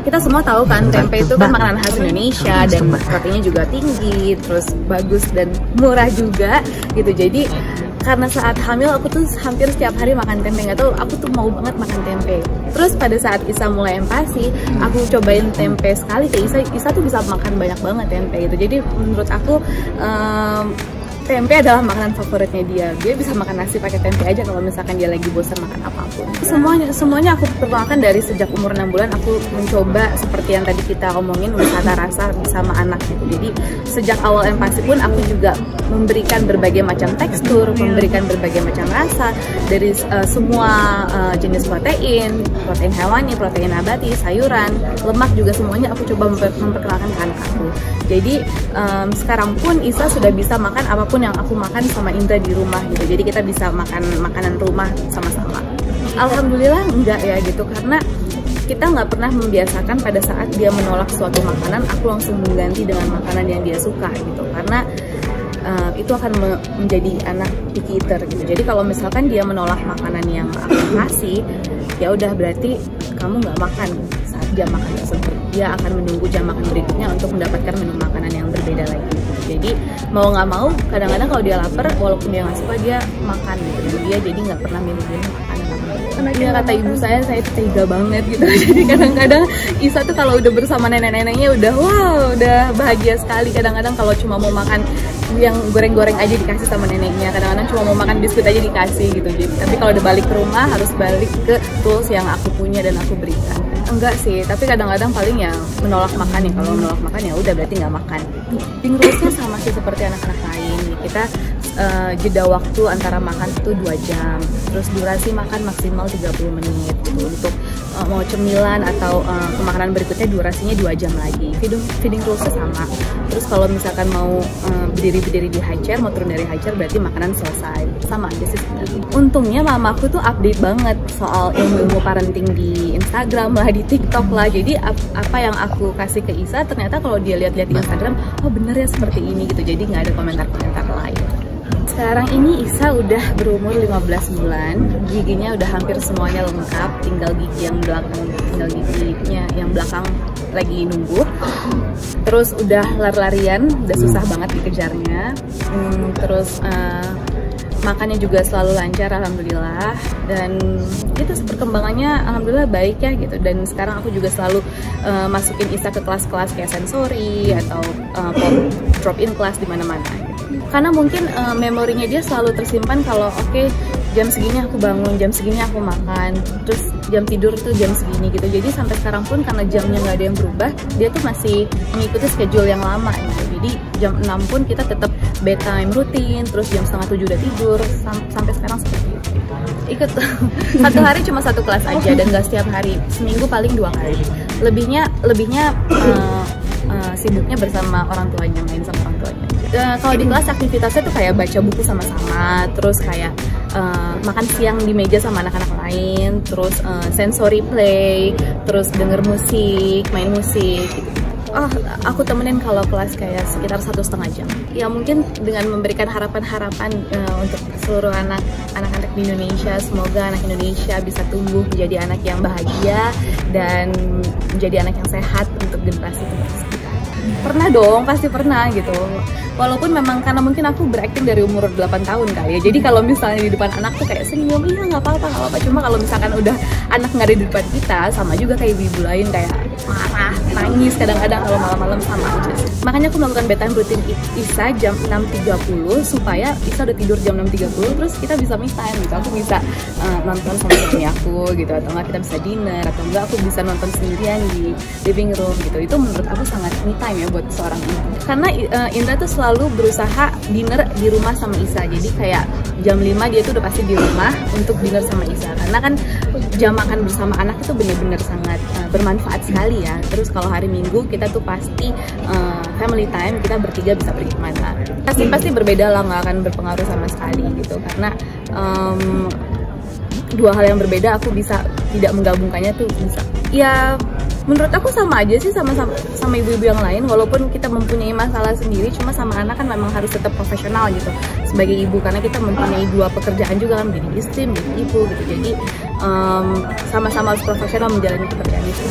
kita semua tahu kan tempe itu kan makanan khas Indonesia dan proteinnya juga tinggi, terus bagus dan murah juga gitu. Jadi karena saat hamil aku tuh hampir setiap hari makan tempe, nggak tahu aku tuh mau banget makan tempe. Terus pada saat Isa mulai empati, aku cobain tempe sekali ke Isa tuh bisa makan banyak banget tempe gitu. Jadi menurut aku tempe adalah makanan favoritnya dia. Dia bisa makan nasi pakai tempe aja kalau misalkan dia lagi bosan makan apapun. Semuanya aku perkenalkan dari sejak umur 6 bulan aku mencoba seperti yang tadi kita omongin, wisata rasa bersama anak gitu. Jadi sejak awal empati pun aku juga memberikan berbagai macam tekstur, memberikan berbagai macam rasa dari semua jenis protein hewani, protein nabati, sayuran, lemak juga semuanya aku coba memperkenalkan ke anak aku. Jadi sekarang pun Isa sudah bisa makan apapun yang aku makan sama Indra di rumah gitu. Jadi kita bisa makan makanan rumah sama-sama. Alhamdulillah enggak ya gitu, karena kita nggak pernah membiasakan pada saat dia menolak suatu makanan aku langsung mengganti dengan makanan yang dia suka gitu, karena itu akan menjadi anak picky eater gitu. Jadi kalau misalkan dia menolak makanan yang aku kasih, ya udah berarti kamu nggak makan saat jam makan tersebut. Dia akan menunggu jam makan berikutnya untuk mendapatkan menu makanan yang berbeda lagi. Jadi mau nggak mau, kadang-kadang kalau dia lapar, walaupun dia nggak suka, dia makan gitu. Dia jadi nggak pernah milih-milih makanan. Iya, kata ibu saya tega banget gitu. Jadi kadang-kadang Isa tuh kalau udah bersama nenek-neneknya udah wow, udah bahagia sekali. Kadang-kadang kalau cuma mau makan yang goreng-goreng aja dikasih sama neneknya, kadang-kadang cuma mau makan biskuit aja dikasih gitu. Jadi, tapi kalau udah balik ke rumah harus balik ke tools yang aku punya dan aku berikan. Enggak sih, tapi kadang-kadang paling ya menolak makan ya. Kalau menolak makan ya udah berarti nggak makan. Feeding rules-nya sama sih seperti anak-anak lain. Kita jeda waktu antara makan itu 2 jam. Terus durasi makan maksimal 30 menit gitu. Untuk mau cemilan atau makanan berikutnya durasinya 2 jam lagi. Feeding rules-nya sama. Terus kalau misalkan mau berdiri di high chair, mau turun dari high chair berarti makanan selesai. Sama aja sih sebenarnya. Untungnya mamaku tuh update banget soal ilmu-ilmu parenting di Instagram lah, di TikTok lah. Jadi apa yang aku kasih ke Isa ternyata kalau dia lihat-lihat di Instagram, oh bener ya seperti ini gitu. Jadi nggak ada komentar-komentar lain. Sekarang ini Isa udah berumur 15 bulan, giginya udah hampir semuanya lengkap, tinggal giginya yang belakang lagi nunggu. Terus udah lari-larian, udah susah banget dikejarnya. Terus makannya juga selalu lancar alhamdulillah, dan itu perkembangannya alhamdulillah baik ya gitu. Dan sekarang aku juga selalu masukin Isa ke kelas-kelas kayak sensory atau drop-in kelas di mana-mana gitu. Karena mungkin memorinya dia selalu tersimpan kalau oke, jam segini aku bangun, jam segini aku makan, terus jam tidur tuh jam segini gitu. Jadi sampai sekarang pun karena jamnya nggak ada yang berubah, dia tuh masih mengikuti schedule yang lama gitu. Jadi jam 6 pun kita tetap bedtime rutin, terus jam 6:30 udah tidur, sampai sekarang seperti itu. Ikut satu hari cuma 1 kelas aja dan nggak setiap hari, seminggu paling 2 kali. Lebihnya sibuknya bersama orang tuanya, main sama orang tuanya. Kalau di kelas aktivitasnya tuh kayak baca buku sama-sama, terus kayak makan siang di meja sama anak-anak lain, terus sensory play, terus denger musik, main musik gitu. Aku temenin kalau kelas kayak sekitar 1,5 jam. Ya mungkin dengan memberikan harapan-harapan untuk seluruh anak-anak di Indonesia, semoga anak Indonesia bisa tumbuh menjadi anak yang bahagia dan menjadi anak yang sehat untuk generasi kita. Pernah dong, pasti pernah gitu. Walaupun memang karena mungkin aku berakting dari umur 8 tahun kali ya. Jadi kalau misalnya di depan anak tuh kayak senyum, iya nggak apa-apa. Cuma kalau misalkan udah anak nggak ada di depan kita, sama juga kayak ibu lain kayak marah, nangis kadang-kadang kalau malam-malam sama aja. Makanya aku melakukan bedtime rutin Isa jam 6.30 supaya Isa udah tidur jam 6.30, terus kita bisa me time gitu. Aku bisa nonton sama suami aku gitu, atau enggak kita bisa dinner, atau enggak aku bisa nonton sendirian di living room gitu. Itu menurut aku sangat me time ya buat seorang ibu. Karena Indra tuh selalu berusaha dinner di rumah sama Isa. Jadi kayak jam 5 dia tuh udah pasti di rumah untuk dinner sama Isa. Karena kan jam makan bersama anak itu benar-benar sangat bermanfaat sekali ya. Terus kalau hari Minggu kita tuh pasti family time, kita bertiga bisa pergi kemana. Pasti berbeda lah, nggak akan berpengaruh sama sekali gitu. Karena dua hal yang berbeda aku bisa tidak menggabungkannya tuh bisa. Ya menurut aku sama aja sih sama ibu-ibu yang lain, walaupun kita mempunyai masalah sendiri, cuma sama anak kan memang harus tetap profesional gitu sebagai ibu, karena kita mempunyai 2 pekerjaan juga kan, menjadi istri, menjadi ibu gitu. Jadi sama-sama harus profesional menjalani pekerjaan itu.